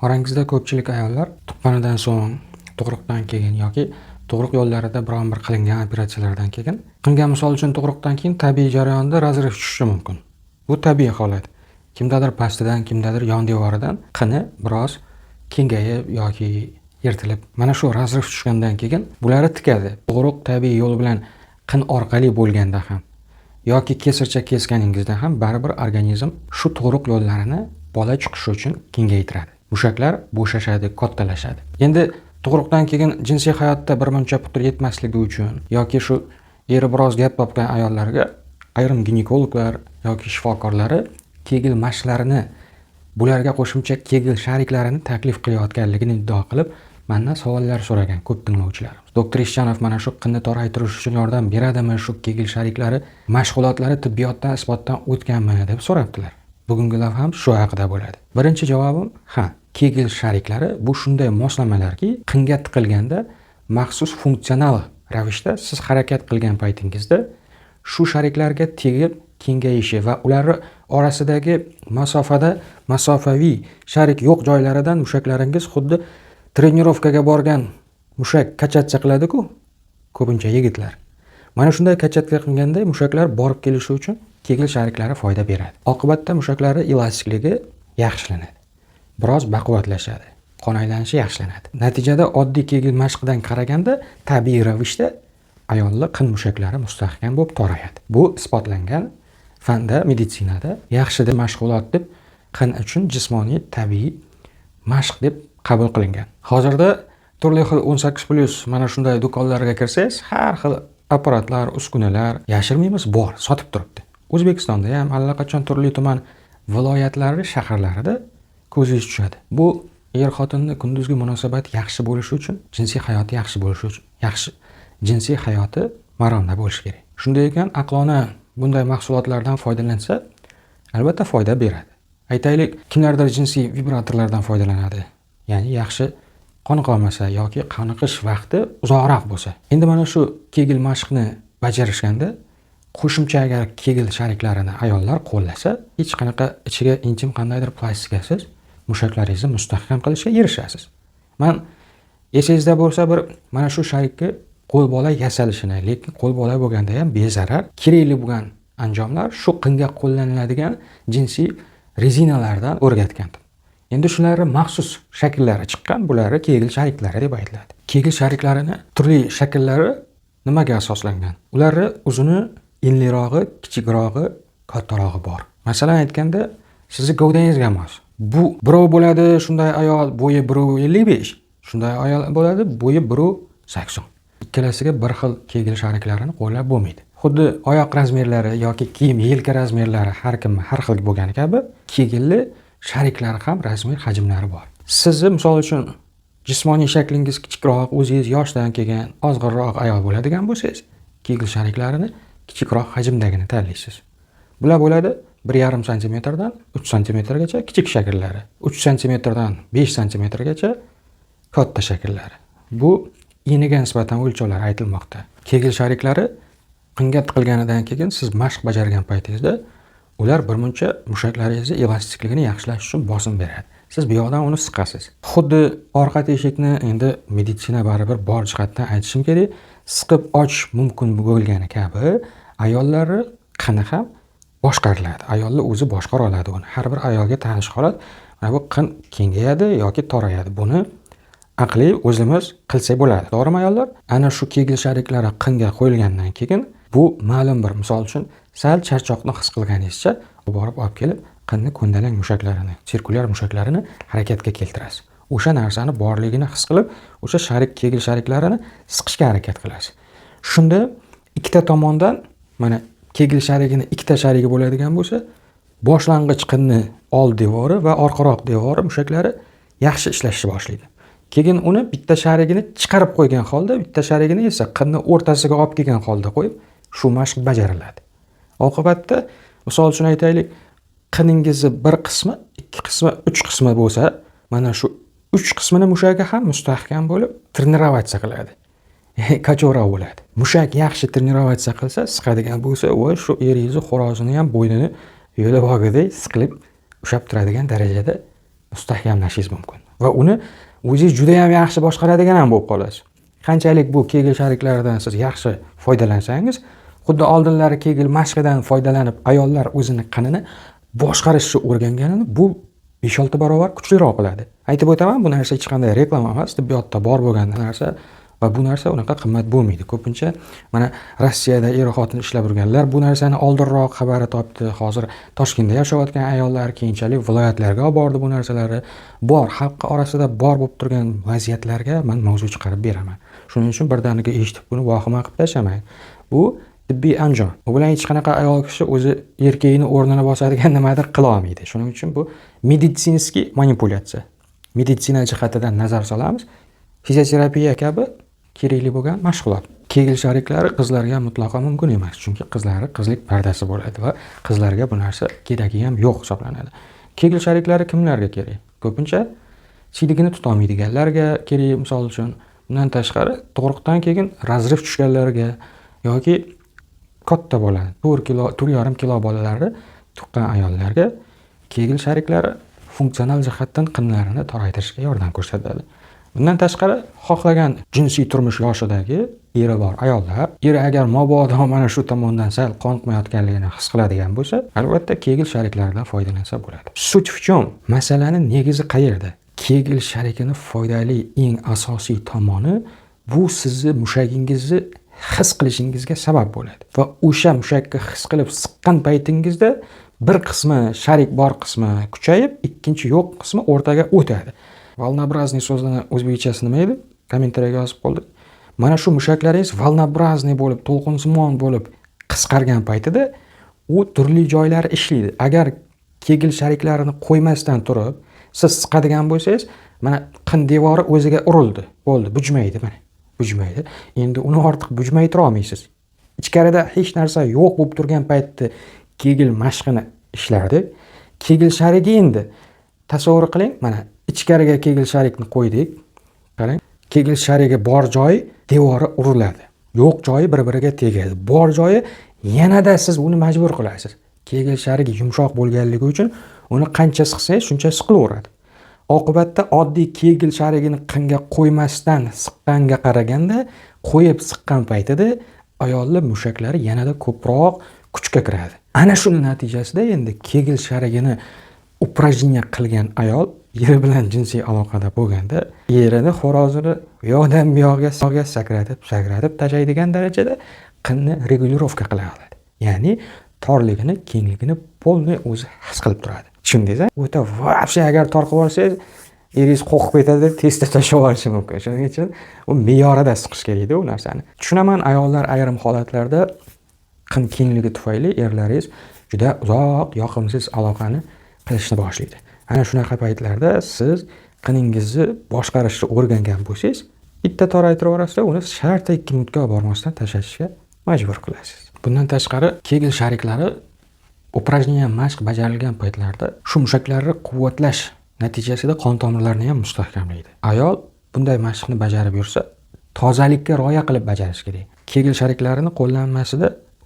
Orangizda ko'pchilik ayollar tuqqanidan so'ng, tug'ruqdan keyin yoki tug'ruq yo'llarida biron bir qilingan operatsiyalardan keyin qilgan, misol uchun tug'ruqdan keyin tabiiy jarayonda razriv tushishi mumkin. Bu tabiiy holat. Kimdadir pastidan, kimdadir yon devoridan qini biroz kengayib yoki yirtilib, mana shu razriv tushgandan keyin bularni tikadi. Tug'ruq tabiiy yo'l bilan qin orqali bo'lganda ham yoki kesircha kesganingizda ham baribir organizm shu tug'ruq yo'llarini bola chiqishi uchun kengaytiradi. Mushaklar bo'shashadi, kattalashadi. Endi tug'ruqdan keyin jinsiy hayotda birmuncha putur yetmasligi uchun yoki shu eri biroz gap topgan ayollarga ayrim ginekologlar yoki shifokorlari kegel mashqlarini, bularga qo'shimcha kegel shariklarini taklif qilayotganligini iddao qilib, mendan savollar so'ragan ko'p tinglovchilar. Doktor Ishchanov mana shu qinni toraytirish uchun yordam beradimi? Shu kegel shariklari mashg'ulotlari tibbiyotdan isbotdan o'tganmi deb so'rabdilar. Bugungi lav ham shu haqida bo'ladi. Birinchi javobim ha. Kegel shariklari bu shunday moslamalarki, qinga tiqilganda maxsus funksional ravishda siz harakat qilgan paytingizda shu shariklarga tegib kengayishi va ular orasidagi masofaviy sharik yo'q joylaridan mushaklaringiz xuddi trenirovkaga borgan mushak kachatcha qiladi-ku, ko'pincha yigitlar. Mana shunday kachatga qilganda mushaklar borib kelishi uchun kegel shariklari foyda beradi. Oqibatda mushaklar elastikligi yaxshilanadi. Biroz baquvvatlashadi. Qon aylanishi yaxshilanadi. Natijada oddiy kegel mashqidan qaraganda tabiiy ravishda ayollar qin mushaklari mustahkam bo'lib torayadi. Bu isbotlangan fanda, meditsinada yaxshi deb mashg'ulot deb qin uchun jismoniy tabiiy mashq deb qabul qilingan. Hozirda turli xil 18+ mana shunday do'konlarga kirsangiz, har xil apparatlar, uskunalar yashirmaymiz bor, sotib turibdi. O'zbekistonda ham allaqachon turli tuman viloyatlari, shaharlarida ko'zingiz tushadi. Bu er-xotinning kunduzgi munosabati yaxshi bo'lishi uchun, jinsiy hayoti yaxshi bo'lishi uchun, yaxshi jinsiy hayoti maromda bo'lishi kerak. Shunday ekan, aqlona bunday mahsulotlardan foydalansa, albatta foyda beradi. Aytaylik, kimlardir jinsiy vibratorlardan foydalanadi. Ya'ni yaxshi qoniqa olmasa yoki qoniqish vaqti uzoqroq bo'lsa. Endi mana shu kegel mashqni bajarishganda qo'shimcha agar kegel shariklarini ayollar qo'llasa, hech qanaqa ichiga intim qandaydir plastikasiz mushaklaringizni mustahkam qilishga erishasiz. Men esingizda bo'lsa, bir mana shu sharikka qo'l bola yasalishini, lekin qo'l bola bo'lganda ham bezarar, kerakli bo'lgan anjomlar shu qinga qo'llaniladigan jinsiy rezinalardan o'rgatgandim. Endi shularning maxsus shakllari chiqqan, bularni kegel shariklari deb aytiladi. Kegel shariklarini turli shakllari nimaga asoslangan? Ularning uzuni enlirog'i, kichikrog'i, kattarog'i bor. Masalan aytganda, sizning gavdangizga mos. Bu birov bo'ladi, shunday ayol bo'yi 1.55, shunday ayol bo'ladi, bo'yi 1.80. Ikkalasiga bir xil kegel shariklarini qo'llab bo'lmaydi. Xuddi oyoq razmerlari yoki kiyim yelka razmerlari har xil bo'lgani kabi, kegelli shariklari ham razmer hajmlari bor. Sizni misol uchun jismoniy shaklingiz kichikroq, o'zingiz yoshdan kelgan, ozg'inroq ayol bo'ladigan bo'lsangiz, kegel shariklarini kichikroq hajmdagini tanlaysiz. Bular bo'ladi 1,5 cm dan 3 cm gacha kichik shakllari, 3 cm dan 5 cm gacha katta shakllari. Bu eniga nisbatan o'lchovlar aytilmoqda. Kegel shariklari qinga tiqilganidan keyin siz mashq bajargan paytingizda ular birmuncha mushaklaringizni elastikligini yaxshilash uchun bosim beradi. Siz bu yoqdan uni siqasiz. Xuddi orqa teshikni endi meditsina baribir bor jihatdan aytishim kerak, siqib ochish mumkin bo'lgani kabi ayollar qini ham boshqariladi. Ayollar o'zi boshqara oladi uni. Har bir ayolga tanish holat, mana bu qin kengayadi yoki torayadi. Buni aqliy o'zimiz qilsak bo'ladi. To'g'rimi ayollar? Ana shu kegel shariklari qinga qo'yilgandan keyin bu ma'lum bir, misol uchun sal charchoqni his qilganingizcha borib olib kelib qinni ko'ndalang mushaklarini, sirkulyar mushaklarini harakatga keltirasiz. O'sha narsani borligini his qilib, o'sha kegel shariklarini siqishga harakat qilasiz. Shunda ikkita tomondan mana kegel sharigini ikkita sharigi bo'ladigan bo'lsa, boshlang'ich qinni old devori va orqaroq devori mushaklari yaxshi ishlashni boshlaydi. Keyin uni bitta sharigini chiqarib qo'ygan holda, bitta sharigini esa qinni o'rtasiga olib kelgan holda qo'yib, shu mashq bajariladi. Oqibatda, misol uchun aytaylik, qiningizni bir qismi, ikki qismi, 3 qismi bo'lsa, mana shu 3 qismini mushagi ham mustahkam bo'lib, trenirovatsiya qiladi. Kachora bo'ladi. Mushak yaxshi trenirovatsiya qilsa, siqadigan bo'lsa, va shu eringizni xo'rozini ham bo'ynini yo'la bog'idek siqilib, ushlab turadigan darajada mustahkamlashingiz mumkin. va uni o'zingiz juda ham yaxshi boshqaradigan ham bo'lib qolasiz. Qanchalik bu Kegel shariklaridan siz yaxshi foydalansangiz, xuddi oldinlari Kegel mashqidan foydalanib ayollar o'zini qinini boshqarishni o'rganganini bu 5-6 barobar kuchliroq qiladi. Aytib o'taman, bu narsa hech qanday reklama emas, tibbiyotda bor bo'lgan narsa va bu narsa unaqa qimmat bo'lmaydi. Ko'pincha mana Rossiyada er-xotin ishlab yurganlar bu narsani oldinroq xabari topdi. Hozir Toshkentda yashayotgan ayollar keyinchalik viloyatlarga olib bordi bu narsalarni. Bor, xalq orasida bor bo'lib turgan vaziyatlarga men mavzu chiqarib beraman. Shuning uchun birdaniga eshitib buni vahima qilib tashamang. Bu tibbiy anjom. Bu bilan hech qanaqa ayol kishi o'zi erkagini o'rnini bosadigan nimadir qila olmaydi. Shuning uchun bu meditsinskiy manipulyatsiya. Meditsina jihatidan nazar solamiz. Fizioterapiya kabi kerakli bo'lgan mashg'ulot. Kegel shariklari qizlarga mutlaqo mumkin emas, chunki qizlari qizlik pardasi bo'ladi va qizlarga bu narsa keragi ham yo'q hisoblanadi. Kegel shariklari kimlarga kerak? Ko'pincha siydigini tuta olmaydiganlarga kerak, misol uchun. Bundan tashqari, tug'ruqdan keyin razriv tushganlarga yoki katta bo'ladi, 4,5 kilo bolalarni tuqqan ayollarga Kegel shariklari funksional jihatdan qinlarini toraytirishga yordam ko'rsatadi. Bundan tashqari, xohlagan jinsiy turmush yoshidagi eri bor ayollar, eri agar mabodo mana shu tomondan sal qoniqmayotganligini his qiladigan bo'lsa, albatta Kegel shariklaridan foydalansa bo'ladi. Sut uchun masalani negizi qayerda? Kegel sharikini foydali eng asosiy tomoni bu sizni mushagingizni his qilishingizga sabab bo'ladi. Va o'sha mushakka his qilib siqqan paytingizda bir qismi sharik bor qismi kuchayib, ikkinchi yo'q qismi o'rtaga o'tadi. Volnoобразный so'zini o'zbekchasi nima edi? Kommentariyaga yozib qoldik. Mana shu mushaklaringiz volnoобразный bo'lib, to'lqinsimon bo'lib qisqargan paytida u turli joylari ishlaydi. Agar Kegel shariklarini qo'ymasdan turib, siz siqadigan bo'lsangiz, mana qin devori o'ziga urildi. Bo'ldi, bujmaydi mana. Bujmaydi. Endi uni ortiq bujmaytira olmaysiz. Ichkarida hech narsa yo'q bo'lib turgan paytda Kegel mashqini ishlardi. Kegel sharigi endi tasavvur qiling, mana ichkariga Kegel sharikni qo'ydik. Qarang, Kegel sharigi bor joyi devori uriladi. Yo'q joyi bir-biriga tegadi. Bor joyi yanada siz uni majbur qilasiz. Kegel sharigi yumshoq bo'lganligi uchun uni qancha siqsangiz shuncha siqilaveradi. Oqibatda oddiy Kegel sharigini qinga qo'ymasdan siqqanga qaraganda qo'yib siqqan paytida ayollar mushaklari yanada ko'proq kuchga kiradi. Ana shuning natijasida endi Kegel sharigini upражнение qilgan ayol eri bilan jinsiy aloqada bo'lganda erini xo'rozini yoqdan bu yoqqa sakratib tashlaydigan darajada qinni regulirovka qila oladi. Ya'ni torligini, kengligini polni o'zi his qilib turadi. Tushundingiz-a? O'ta vobshe agar tor qilib olsangiz, eringiz qo'rqib ketadi, tezda tashlab olishi mumkin. Shuning uchun u me'yorida siqish kerak-da u narsani. Tushunaman, ayollar ayrim holatlarda qin kengligi tufayli erlaringiz juda uzoq, yoqimsiz aloqani qilishni boshlaydi. Ana shunaqa paytlarda siz qiningizni boshqarishni o'rgangan bo'lsangiz, bitta toraytirib yuborasiz, uni shartta 2 minutga olib bormasdan tashlashga majbur qilasiz. Bundan tashqari, Kegel shariklari upражнение mashq bajarilgan paytlarda shu mushaklarni quvvatlash natijasida qon tomirlarini ham mustahkamlaydi. Ayol bunday mashqni bajarib yursa, tozalikka rioya qilib bajarish kerak. Kegel shariklarini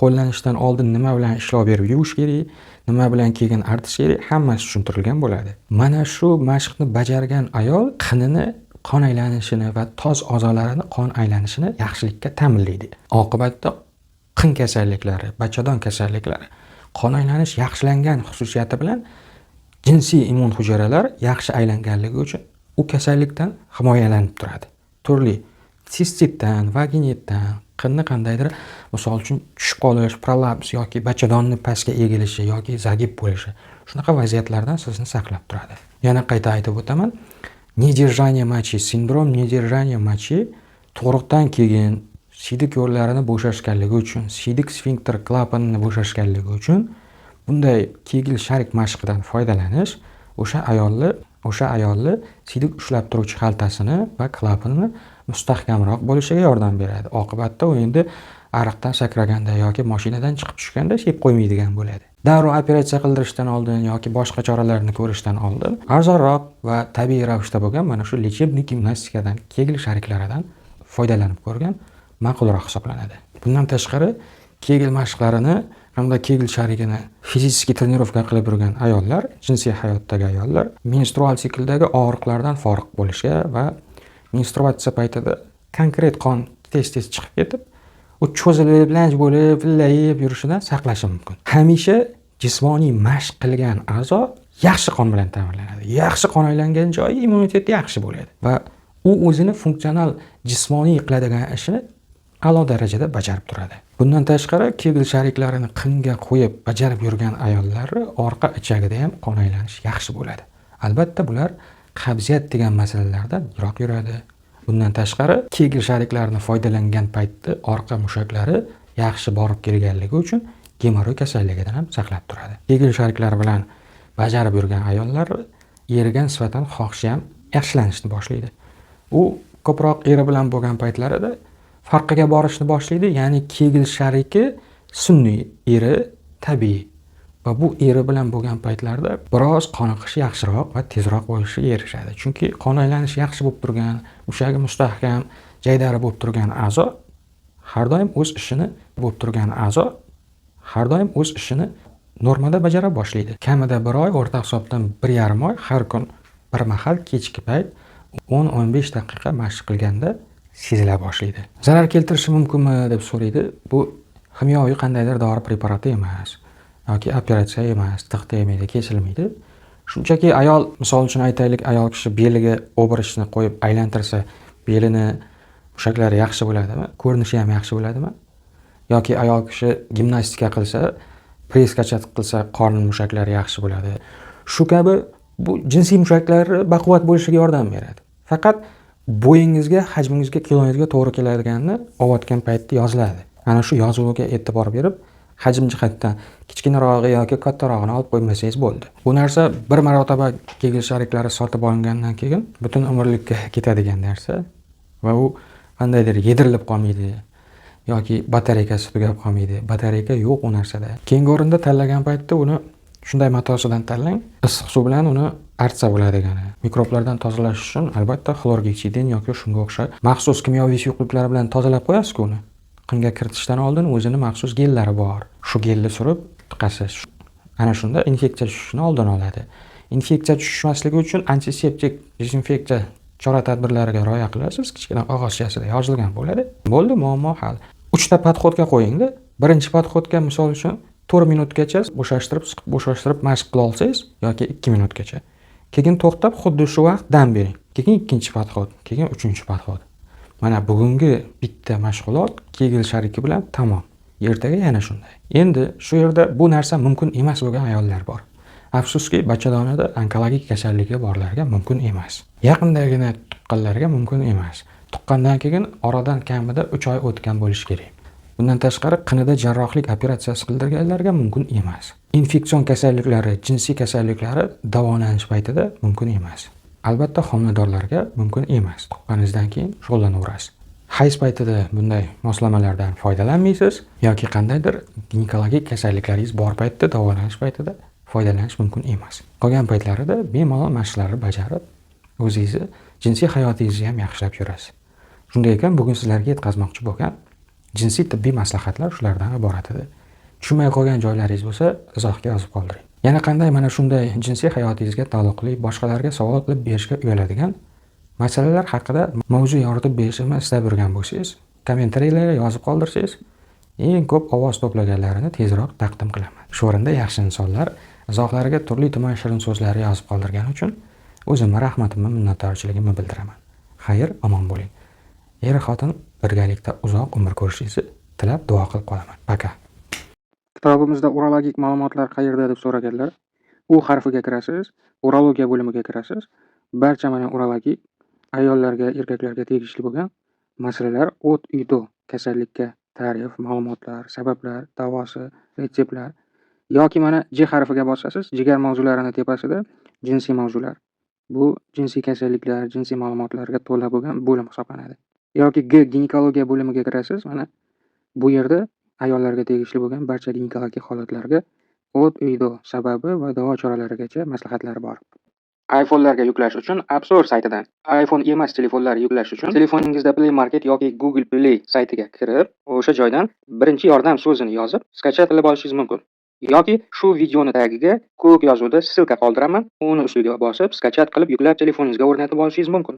qo'llanishdan oldin nima bilan ishlov berib yuvish kerak, nima bilan keyin artish kerak, hammasi tushuntirilgan bo'ladi. Mana shu mashqni bajargan ayol qinini, qon aylanishini va toz a'zolarini qon aylanishini yaxshilikka ta'minlaydi. Oqibatda qin kasalliklari, bachadon kasalliklari, qon aylanish yaxshilangan xususiyati bilan jinsiy immun hujayralar yaxshi aylanganligi uchun u kasallikdan himoyalanib turadi. Turli sistitdan, vaginitdan, qinni qandaydir, misol uchun tushib qolish, prolaps yoki bachadonni pastga egilishi yoki zagib bo'lishi, shunaqa vaziyatlardan sizni saqlab turadi. Yana qayta aytib o'taman, недержание мочи, sindrom недержание мочи tug'ruqdan keyin siydik yo'llarini bo'shashganligi uchun, siydik sfinkter klapanini bo'shashganligi uchun bunday Kegel sharik mashqidan foydalanish o'sha ayolni siydik ushlab turuvchi xaltasini va klapanini mustahkamroq bo'lishiga yordam beradi. Oqibatda u endi ariqdan sakraganda yoki mashinadan chiqib tushganda shep qo'ymaydigan bo'ladi. Darrov operatsiya qildirishdan oldin yoki boshqa choralarni ko'rishdan oldin arzonroq va tabiiy ravishda bo'lgan mana shu lechebniy gimnastikadan, Kegel shariklaridan foydalanib ko'rgan ma'qulroq hisoblanadi. Bundan tashqari, Kegel mashqlarini hamda Kegel sharigini fiziskiy trenirovka qilib yurgan ayollar, jinsiy hayotdagi ayollar menstrual sikldagi og'riqlardan forig' bo'lishga va menstruatsiya paytida konkret qon tez-tez chiqib ketib, u cho'zilib, lanj bo'lib, villayib yurishidan saqlashi mumkin. Hamisha jismoniy mashq qilgan a'zo yaxshi qon bilan ta'minlanadi. Yaxshi qon aylangan joyi immunitet yaxshi bo'ladi va u o'zini funksional jismoniy qiladigan ishini a'lo darajada bajarib turadi. Bundan tashqari Kegel shariklarini qinga qo'yib bajarib yurgan ayollar orqa ichagida ham qon aylanishi yaxshi bo'ladi. Albatta bular qabziyat degan masalalardan yiroq yuradi. Bundan tashqari Kegel shariklarini foydalangan paytda orqa mushaklari yaxshi borib kelganligi uchun gemoroy kasalligidan ham saqlab turadi. Kegel shariklari bilan bajarib yurgan ayollar eriga nisbatan xohishi ham yaxshilanishni boshlaydi. U ko'proq eri bilan bo'lgan paytlarida farqiga borishni boshlaydi, ya'ni Kegel shariki sun'iy, eri tabiiy. Va bu eri bilan bo'lgan paytlarda biroz qoniqish yaxshiroq va tezroq bo'lishiga erishadi. Chunki qon aylanishi yaxshi bo'lib turgan, mushagi mustahkam, jaydari bo'lib turgan a'zo har doim o'z ishini normada bajara boshlaydi. Kamida 1 oy, o'rta hisobdan 1,5 oy har kun bir mahal kechki payt 10-15 daqiqa mashq qilganda sezila boshlaydi. Zarar keltirishi mumkinmi deb so'raydi. Bu kimyoviy qandaydir dori preparati emas yoki operatsiya emas, tiq tegmaydi, kesilmaydi. Shunchaki ayol, misol uchun aytaylik, ayol kishi beliga obirishni qo'yib aylantirsa, belini mushaklari yaxshi bo'ladimi? Ko'rinishi ham yaxshi bo'ladimi? Yoki ayol kishi gimnastika qilsa, press kachat qilsa, qorni mushaklari yaxshi bo'ladi. Shu kabi bu jinsiy mushaklar baquvvat bo'lishiga yordam beradi. Faqat bo'yingizga, hajmingizga, kilongizga to'g'ri keladiganini olayotgan paytda yoziladi. Ana shu yozuviga e'tibor berib, hajm jihatdan kichkinarog'i yoki kattarog'ini olib qo'ymasangiz bo'ldi. Bu narsa bir marotaba Kegel shariklari sotib olingandan keyin butun umrlikka ketadigan narsa va u qandaydir yedirilib qolmaydi yoki batareykasi tugab qolmaydi. Batareyka yo'q u narsada. Keyingi o'rinda tanlagan paytda uni shunday matosidan tanlang, issiq suv bilan uni artsa bo'ladigani. Mikroblardan tozalash uchun albatta xlorgeksidin yoki shunga o'xshash maxsus kimyoviy suyuqliklar bilan tozalab qo'yasiz-ku uni. Qinga kiritishdan oldin o'zini maxsus gellari bor. Shu gelni surib tiqasiz. Ana shunda infeksiya tushishini oldini oladi. Infeksiya tushmasligi uchun antiseptik, dezinfeksiya chora-tadbirlariga rioya qilasiz. Kichkina qog'ozchasida yozilgan bo'ladi. Bo'ldi, muammo hal. 3 ta podxodga qo'ying-da. Birinchi podxodga misol uchun 4 minutgacha bo'shashtirib mashq qila olsangiz yoki 2 minutgacha. Keyin to'xtab xuddi shu vaqt dam bering. Keyin ikkinchi podxod, keyin uchinchi podxod. Mana bugungi bitta mashg'ulot Kegel shariki bilan tamom. Ertaga yana shunday. Endi shu yerda bu narsa mumkin emas bo'lgan ayollar bor. Afsuski, bachadonada onkologik kasalligi borlarga mumkin emas. Yaqindagina tuqqanlarga mumkin emas. Tuqqandan keyin oradan kamida 3 oy o'tgan bo'lishi kerak. Bundan tashqari qinida jarrohlik operatsiyasi qildirganlarga mumkin emas. Infeksion kasalliklari, jinsiy kasalliklari davolanish paytida mumkin emas. Albatta homiladorlarga mumkin emas. Tuqqaningizdan keyin shug'ullanaverasiz. Hayz paytida bunday moslamalardan foydalanmaysiz yoki qandaydir ginekologik kasalliklaringiz bor paytda davolanish paytida foydalanish mumkin emas. Qolgan paytlarida bemalol mashqlarni bajarib, o'zingizni jinsiy hayotingizni ham yaxshilab yurasiz. Shunday ekan, bugun sizlarga yetkazmoqchi bo'lgan jinsiy tibbiy maslahatlar shulardan iborat edi. Tushunmay qolgan joylaringiz bo'lsa, izohga yozib qoldiring. Yana qanday mana shunday jinsiy hayotingizga taalluqli boshqalarga savol qilib berishga uyaladigan masalalar haqida mavzu yoritib berishimni istab yurgan bo'lsangiz, kommentariyalarga yozib qoldirsangiz, eng ko'p ovoz to'plaganlarini tezroq taqdim qilaman. Shu o'rinda yaxshi insonlar izohlariga turli-tuman shirin so'zlar yozib qoldirgani uchun o'zimning rahmatimni, minnatdorchiligimni bildiraman. Xayr, omon bo'ling. Er-xotin birgalikda uzoq umr ko'rishingizni tilab duo qilib qolaman. Paka. Kitobimizda urologik ma'lumotlar qayerda deb so'raganlar, u harfiga kirasiz, urologiya bo'limiga kirasiz. Barcha mana urologik ayollarga, erkaklarga tegishli bo'lgan masalalar, o't uydo kasallikka ta'rif, ma'lumotlar, sabablar, davosi, retseptlar yoki mana J harfiga bosasiz, jigar mavzularining tepasida jinsiy mavzular. Bu jinsiy kasalliklar, jinsiy ma'lumotlarga to'la bo'lgan bo'lim hisoblanadi. Yoki G ginekologiya bo'limiga kirasiz, mana bu yerda ayollarga tegishli bo'lgan barcha ginekologik holatlarga o't uydo sababi va davo choralarigacha maslahatlar bor. iPhone'larga yuklash uchun App Store saytidan, iPhone emas telefonlar yuklash uchun telefoningizda Play Market yoki Google Play saytiga kirib, o'sha joydan birinchi yordam so'zini yozib, skachat qilib olishingiz mumkin. Yoki shu videoni tagiga ko'k yozuvda ssilka qoldiraman, uni ustiga bosib, skachat qilib yuklab telefoningizga o'rnatib olishingiz mumkin.